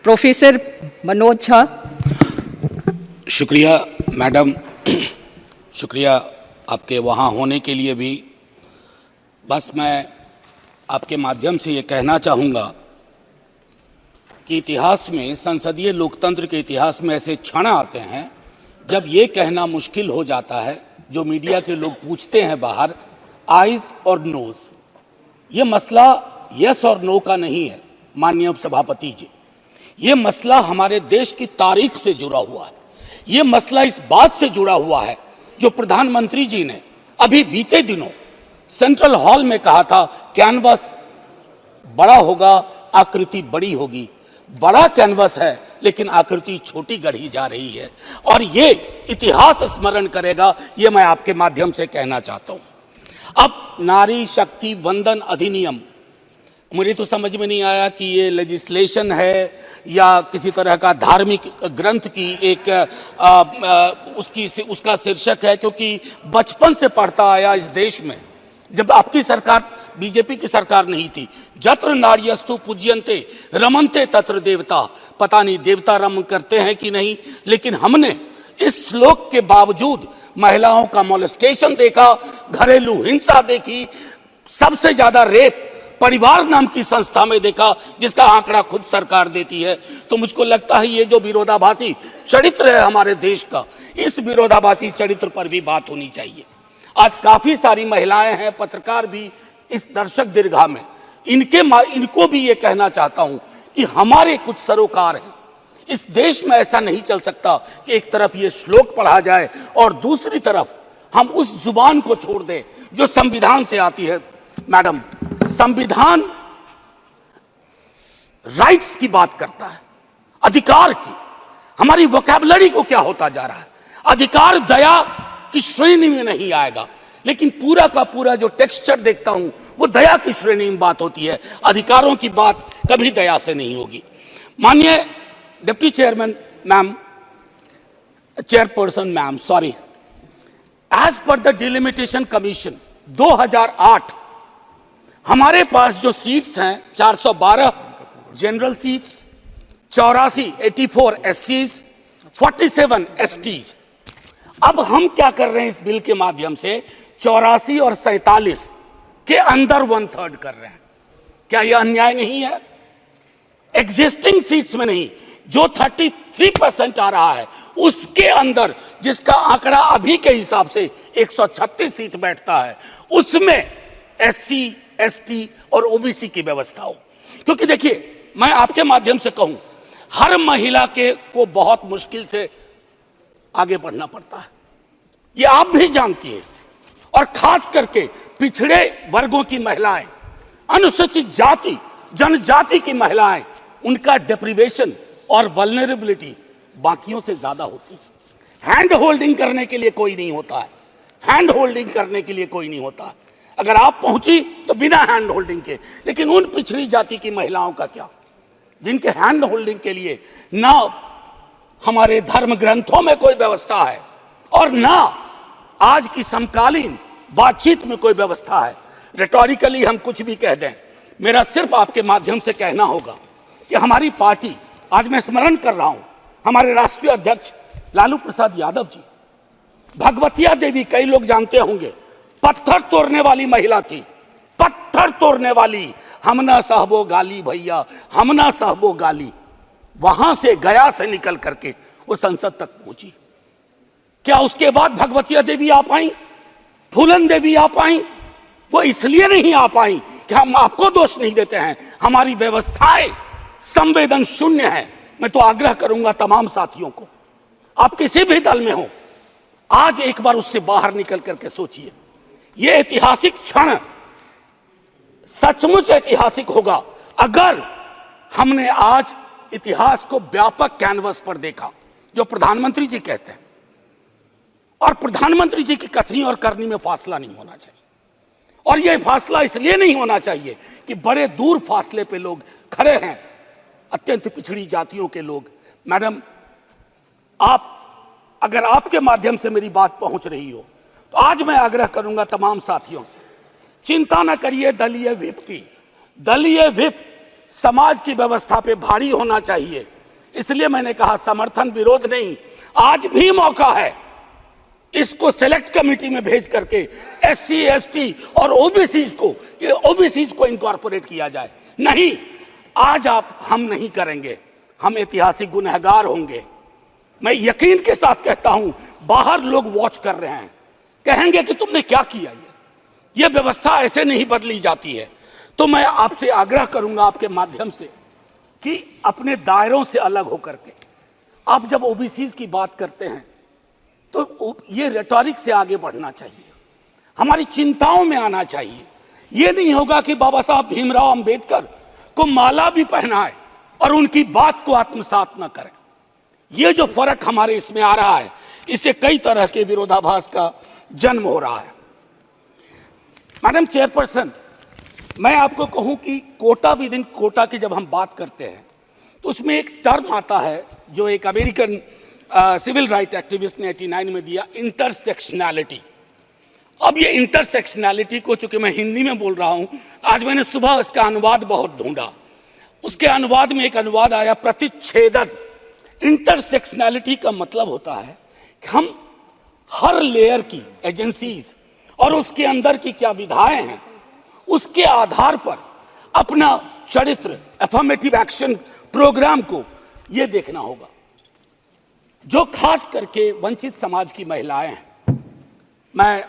Professor Manoj Jha. शुक्रिया madam, शुक्रिया आपके वहाँ होने के लिए भी। बस मैं आपके माध्यम से ये कहना चाहूँगा कि इतिहास में, संसदीय लोकतंत्र के इतिहास में ऐसे क्षण आते हैं जब ये कहना मुश्किल हो जाता है, जो मीडिया के लोग पूछते हैं बाहर, आइज और नोज। ये मसला यस और नो का नहीं है माननीय सभापति जी, ये मसला हमारे देश की तारीख से जुड़ा हुआ है। ये मसला इस बात से जुड़ा हुआ है जो प्रधानमंत्री जी ने अभी बीते दिनों सेंट्रल हॉल में कहा था, कैनवस बड़ा होगा, आकृति बड़ी होगी। बड़ा कैनवस है लेकिन आकृति छोटी गढ़ी जा रही है और ये इतिहास स्मरण करेगा, ये मैं आपके माध्यम से कहना चाहता हूं। अब नारी शक्ति वंदन अधिनियम, मुझे तो समझ में नहीं आया कि ये लेजिस्लेशन है या किसी तरह का धार्मिक ग्रंथ की एक उसका शीर्षक है, क्योंकि बचपन से पढ़ता आया इस देश में। जब आपकी सरकार, बीजेपी की सरकार नहीं थी, जत्र नार्यस्तु पूज्यन्ते रमन्ते तत्र देवता, पता नहीं देवता रम करते हैं कि नहीं, लेकिन हमने इस श्लोक के बावजूद महिलाओं का मोलेस्टेशन देखा, घरेलू हिंसा देखी, सबसे ज्यादा रेप परिवार नाम की संस्था में देखा, जिसका आंकड़ा खुद सरकार देती है। तो मुझको लगता है ये जो विरोधाभासी चरित्र है हमारे देश का, इस विरोधाभासी चरित्र पर भी बात होनी चाहिए। आज काफी सारी महिलाएं हैं, पत्रकार भी इस दर्शक दीर्घा में, इनको भी ये कहना चाहता हूं कि हमारे कुछ सरोकार हैं। इस देश में ऐसा नहीं चल सकता कि एक तरफ ये श्लोक पढ़ा जाए और दूसरी तरफ हम उस जुबान को छोड़ दें जो संविधान से आती है। मैडम, संविधान राइट्स की बात करता है, अधिकार की। हमारी वोकैबुलरी को क्या होता जा रहा है? अधिकार दया की श्रेणी में नहीं आएगा, लेकिन पूरा का पूरा जो टेक्सचर देखता हूं वो दया की श्रेणी में बात होती है। अधिकारों की बात कभी दया से नहीं होगी। माननीय deputy chairman ma'am, chairperson ma'am, sorry, as per the delimitation commission 2008 हमारे पास जो सीट्स हैं 412 जनरल सीट्स, 84 एससीज, 47 एसटीज। अब हम क्या कर रहे हैं इस बिल के माध्यम से, 84 और 47 के अंदर 1/3 कर रहे हैं। क्या यह अन्याय नहीं है? एग्जिस्टिंग सीट्स में नहीं, जो 33% आ रहा है उसके अंदर, जिसका आंकड़ा अभी के हिसाब से 136 सीट बैठता है, उसमें एससी, एसटी और ओबीसी की व्यवस्था हो। क्योंकि देखिए, मैं आपके माध्यम से कहूं, हर महिला को बहुत मुश्किल से आगे बढ़ना पड़ता है, ये आप भी जानती हैं। और खास करके पिछड़े वर्गों की महिलाएं, अनुसूचित जाति जनजाति की महिलाएं, उनका डिप्रिवेशन और वल्नरेबिलिटी बाकियों से ज्यादा होती है। हैंड होल्डिंग करने के लिए कोई नहीं होता है, हैंड होल्डिंग करने के लिए कोई नहीं होता है। अगर आप पहुंची तो बिना हैंड होल्डिंग के, लेकिन उन पिछड़ी जाति की महिलाओं का क्या, जिनके हैंड होल्डिंग के लिए ना हमारे धर्म ग्रंथों में कोई व्यवस्था है और ना आज की समकालीन बातचीत में कोई व्यवस्था है। रेटोरिकली हम कुछ भी कह दें, मेरा सिर्फ आपके माध्यम से कहना होगा कि हमारी पार्टी, आज मैं स्मरण कर रहा हूं, हमारे राष्ट्रीय अध्यक्ष लालू प्रसाद यादव जी, भगवतिया देवी, कई लोग जानते होंगे, पत्थर तोड़ने वाली महिला थी, पत्थर तोड़ने वाली। हम ना सहबो गाली भैया, हम ना सहबो गाली। वहां से, गया से निकल करके वो संसद तक पहुंची। क्या उसके बाद भगवतिया देवी आ पाई, फूलन देवी आ पाई? वो इसलिए नहीं आ पाई कि हम आपको दोष नहीं देते हैं, हमारी व्यवस्थाएं संवेदन शून्य है। मैं तो आग्रह करूंगा तमाम साथियों को, आप किसी भी दल में हो, आज एक बार उससे बाहर निकल करके सोचिए। यह ऐतिहासिक क्षण सचमुच ऐतिहासिक होगा अगर हमने आज इतिहास को व्यापक कैनवस पर देखा, जो प्रधानमंत्री जी कहते हैं। और प्रधानमंत्री जी की कथनी और करनी में फासला नहीं होना चाहिए, और यह फासला इसलिए नहीं होना चाहिए कि बड़े दूर फासले पे लोग खड़े हैं, अत्यंत पिछड़ी जातियों के लोग। मैडम, आप, अगर आपके माध्यम से मेरी बात पहुंच रही हो, तो आज मैं आग्रह करूंगा तमाम साथियों से, चिंता न करिए दलीय व्हिप की। दलीय व्हिप समाज की व्यवस्था पे भारी होना चाहिए। इसलिए मैंने कहा समर्थन विरोध नहीं, आज भी मौका है इसको सेलेक्ट कमेटी में भेज करके एससी एसटी और ओबीसी को इनकॉर्पोरेट किया जाए। नहीं, आज हम नहीं करेंगे, हम ऐतिहासिक गुनहगार होंगे। मैं यकीन के साथ कहता हूं, बाहर लोग वॉच कर रहे हैं, कहेंगे कि तुमने क्या किया, ये व्यवस्था ऐसे नहीं बदली जाती है। तो मैं आपसे आग्रह करूंगा आपके माध्यम से कि अपने दायरों से अलग होकर के आप जब ओबीसी की बात करते हैं तो ये रेटोरिक से आगे बढ़ना चाहिए, हमारी चिंताओं में आना चाहिए। ये नहीं होगा कि बाबा साहब भीमराव अंबेडकर को माला भी पहनाए और उनकी बात को आत्मसात न करें। ये जो फर्क हमारे इसमें आ रहा है, इससे कई तरह के विरोधाभास का जन्म हो रहा है। मैडम चेयरपर्सन, मैं आपको कहूं कि कोटा विद इन कोटा की जब हम बात करते हैं तो उसमें एक टर्म आता है जो एक अमेरिकन सिविल राइट एक्टिविस्ट ने 89 में दिया, इंटरसेक्शनैलिटी। अब ये इंटरसेक्शनैलिटी को, चूंकि मैं हिंदी में बोल रहा हूं, आज मैंने सुबह उसका अनुवाद बहुत ढूंढा, उसके अनुवाद में एक अनुवाद आया प्रतिच्छेदन। इंटरसेक्शनैलिटी का मतलब होता है कि हम हर लेयर की एजेंसीज और उसके अंदर की क्या विधाएं हैं, उसके आधार पर अपना चरित्र, अफर्मेटिव एक्शन प्रोग्राम को यह देखना होगा। जो खास करके वंचित समाज की महिलाएं हैं, मैं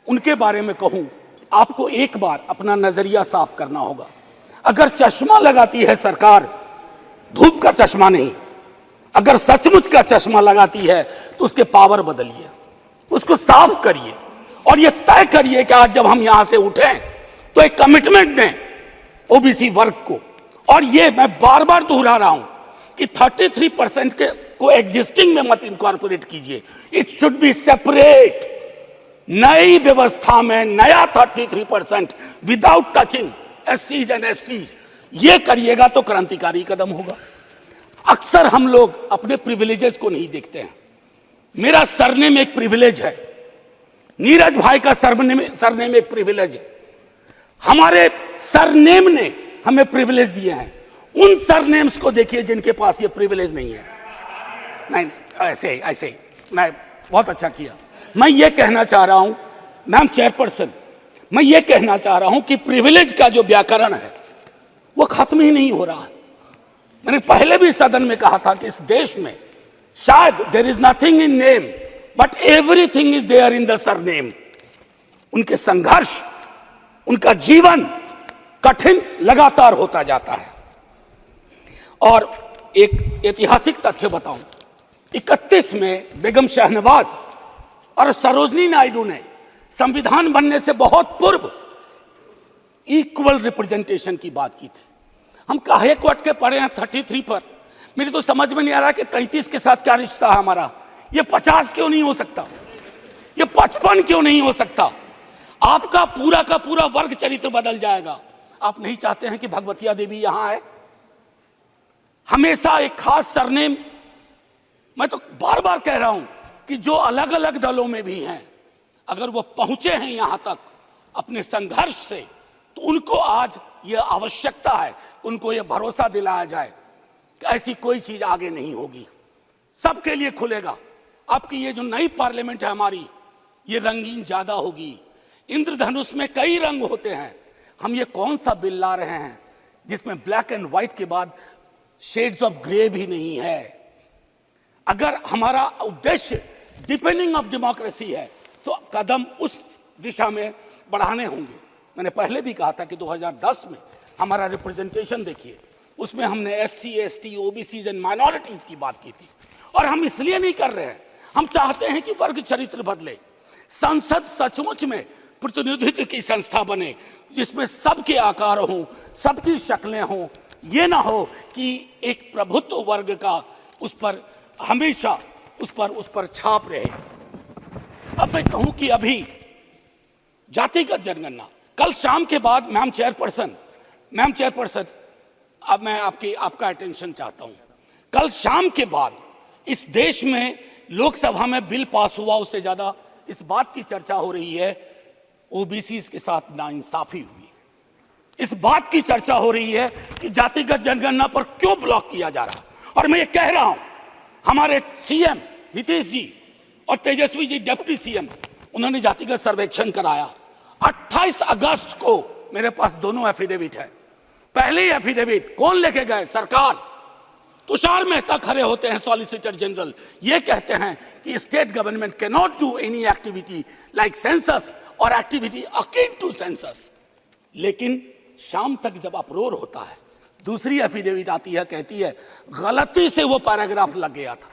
उनके बारे में कहूं, आपको एक बार अपना नजरिया साफ करना होगा। अगर चश्मा लगाती है सरकार, धूप का चश्मा नहीं, अगर सचमुच का चश्मा लगाती है तो उसके पावर बदलिए, उसको साफ करिए और ये तय करिए कि आज जब हम यहां से उठें तो एक कमिटमेंट दें ओबीसी वर्ग को। और ये मैं बार बार दोहरा रहा हूं कि 33% के को एग्जिस्टिंग में मत इनकॉर्पोरेट कीजिए, इट शुड बी सेपरेट। नई व्यवस्था में नया 33% विदाउट टचिंग एससीज एंड एसटीज, ये करिएगा तो क्रांतिकारी कदम होगा। अक्सर हम लोग अपने प्रिविलेजेस को नहीं देखते हैं। मेरा सरनेम एक प्रिविलेज है, नीरज भाई का सरनेम एक प्रिविलेज है। हमारे सरनेम ने हमें प्रिविलेज दिए हैं। उन सरनेम्स को देखिए जिनके पास ये प्रिविलेज नहीं है। नहीं, ऐसे ही मैं बहुत अच्छा किया। मैं ये कहना चाह रहा हूं मैम चेयरपर्सन, मैं ये कहना चाह रहा हूं कि प्रिविलेज का जो व्याकरण है वो खत्म ही नहीं हो रहा है। मैंने पहले भी सदन में कहा था कि इस देश में शायद there is nothing in name but everything is there in the surname. उनके संघर्ष, उनका जीवन कठिन लगातार होता जाता है। और एक ऐतिहासिक तथ्य बताऊं, 31 में बेगम शहनवाज और सरोजनी नायडू ने संविधान बनने से बहुत पूर्व इक्वल रिप्रेजेंटेशन की बात की थी। हम काहे को अटके पड़े हैं 33 पर? मेरी तो समझ में नहीं आ रहा कि 33 के साथ क्या रिश्ता है हमारा। ये 50 क्यों नहीं हो सकता? ये 55 क्यों नहीं हो सकता? आपका पूरा का पूरा वर्ग चरित्र बदल जाएगा। आप नहीं चाहते हैं कि भगवतिया देवी यहां आए? हमेशा एक खास सरनेम, मैं तो बार बार कह रहा हूं कि जो अलग अलग दलों में भी हैं, अगर वो पहुंचे हैं यहां तक अपने संघर्ष से, तो उनको आज ये आवश्यकता है, उनको ये भरोसा दिलाया जाए कि ऐसी कोई चीज आगे नहीं होगी, सबके लिए खुलेगा। आपकी ये जो नई पार्लियामेंट है हमारी, ये रंगीन ज्यादा होगी। इंद्रधनुष में कई रंग होते हैं। हम ये कौन सा बिल ला रहे हैं जिसमें ब्लैक एंड व्हाइट के बाद शेड्स ऑफ ग्रे भी नहीं है? अगर हमारा उद्देश्य डिपेंडिंग ऑफ डेमोक्रेसी है तो कदम उस दिशा में बढ़ाने होंगे। मैंने पहले भी कहा था कि 2010 में हमारा रिप्रेजेंटेशन देखिए, उसमें हमने SC, ST, OBC and minorities की बात की थी। और हम इसलिए नहीं कर रहे हैं, हम चाहते हैं कि वर्ग चरित्र बदले। संसद सचमुच में प्रतिनिधित्व की संस्था बने जिसमें सबके आकार हों, सबकी शक्लें हों। ये ना हो कि एक प्रभुत्व वर्ग का उस पर हमेशा उस पर छाप रहे। अब मैं कहूं कि अभी जातिगत जनगणना कल शाम के बाद, मैम चेयरपर्सन, अब मैं आपका अटेंशन चाहता हूं। कल शाम के बाद इस देश में लोकसभा में बिल पास हुआ, उससे ज्यादा इस बात की चर्चा हो रही है ओबीसी के साथ नाइंसाफी हुई। इस बात की चर्चा हो रही है कि जातिगत जनगणना पर क्यों ब्लॉक किया जा रहा। और मैं ये कह रहा हूं, हमारे सीएम नीतीश जी और तेजस्वी जी डिप्टी सीएम, उन्होंने जातिगत सर्वेक्षण कराया। 28 अगस्त को मेरे पास दोनों एफिडेविट है। पहली एफिडेविट कौन लेके गए? सरकार। तुषार मेहता खड़े होते हैं, सॉलिसिटर जनरल, ये कहते हैं कि state government can not do any activity like census और एक्टिविटी अकिन टू सेंसस। लेकिन शाम तक जब अप्रोर होता है, दूसरी एफिडेविट आती है, कहती है गलती से वो पैराग्राफ लग गया था।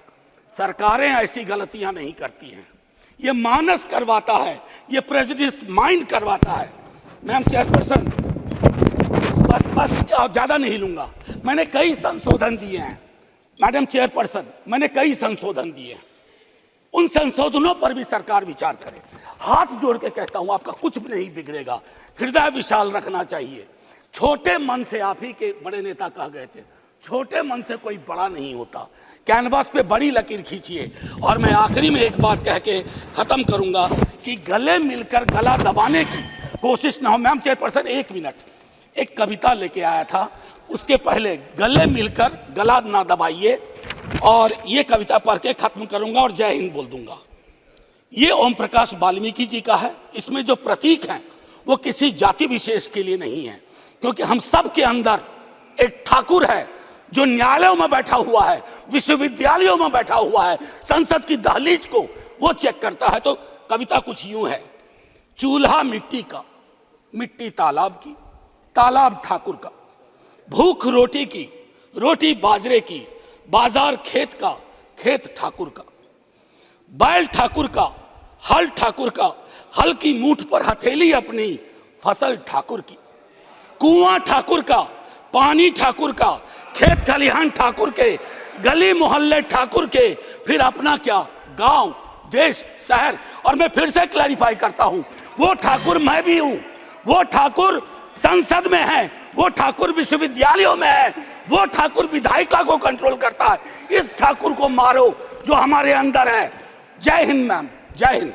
सरकारें ऐसी गलतियां नहीं करती हैं, ये मानस करवाता है, ये प्रेजुडिस माइंड करवाता है। मैम चेयरपर्सन, बस ज्यादा नहीं लूंगा। मैंने कई संशोधन दिए हैं मैडम चेयरपर्सन, मैंने कई संशोधन दिए हैं। उन संशोधनों पर भी सरकार विचार करे। हाथ जोड़ के कहता हूं, आपका कुछ भी नहीं बिगड़ेगा। हृदय विशाल रखना चाहिए। छोटे मन से, आप ही के बड़े नेता कह गए थे, छोटे मन से कोई बड़ा नहीं होता। कैनवास पे बड़ी लकीर खींचिए। और मैं आखिरी में एक बात कह के खत्म करूंगा कि गले मिलकर गला दबाने की कोशिश ना हो। मैम चेयरपर्सन, 1 मिनट, एक कविता लेके आया था, उसके पहले गले मिलकर गला ना दबाइए। और ये कविता पढ़ के खत्म करूंगा और जय हिंद बोल दूंगा। ये ओम प्रकाश वाल्मीकि जी का है। इसमें जो प्रतीक हैं वो किसी जाति विशेष के लिए नहीं है, क्योंकि हम सब के अंदर एक ठाकुर है जो न्यायालयों में बैठा हुआ है, विश्वविद्यालयों में बैठा हुआ है, संसद की दहलीज को वो चेक करता है। तो कविता कुछ यूं है। चूल्हा मिट्टी का, मिट्टी तालाब की, तालाब ठाकुर का। भूख रोटी की, रोटी बाजरे की, बाजार खेत का, खेत ठाकुर का। बैल ठाकुर का, हल ठाकुर का, हल की मूठ पर हथेली अपनी, फसल ठाकुर की। कुआं ठाकुर का, पानी ठाकुर का, खेत खलिहान ठाकुर के, गली मोहल्ले ठाकुर के, फिर अपना क्या, गांव, देश, शहर। और मैं फिर से क्लैरिफाई करता हूं, वो ठाकुर मैं भी हूं, वो ठाकुर संसद में है, वो ठाकुर विश्वविद्यालयों में है, वो ठाकुर विधायिका को कंट्रोल करता है। इस ठाकुर को मारो जो हमारे अंदर है। जय हिंद मैम, जय हिंद।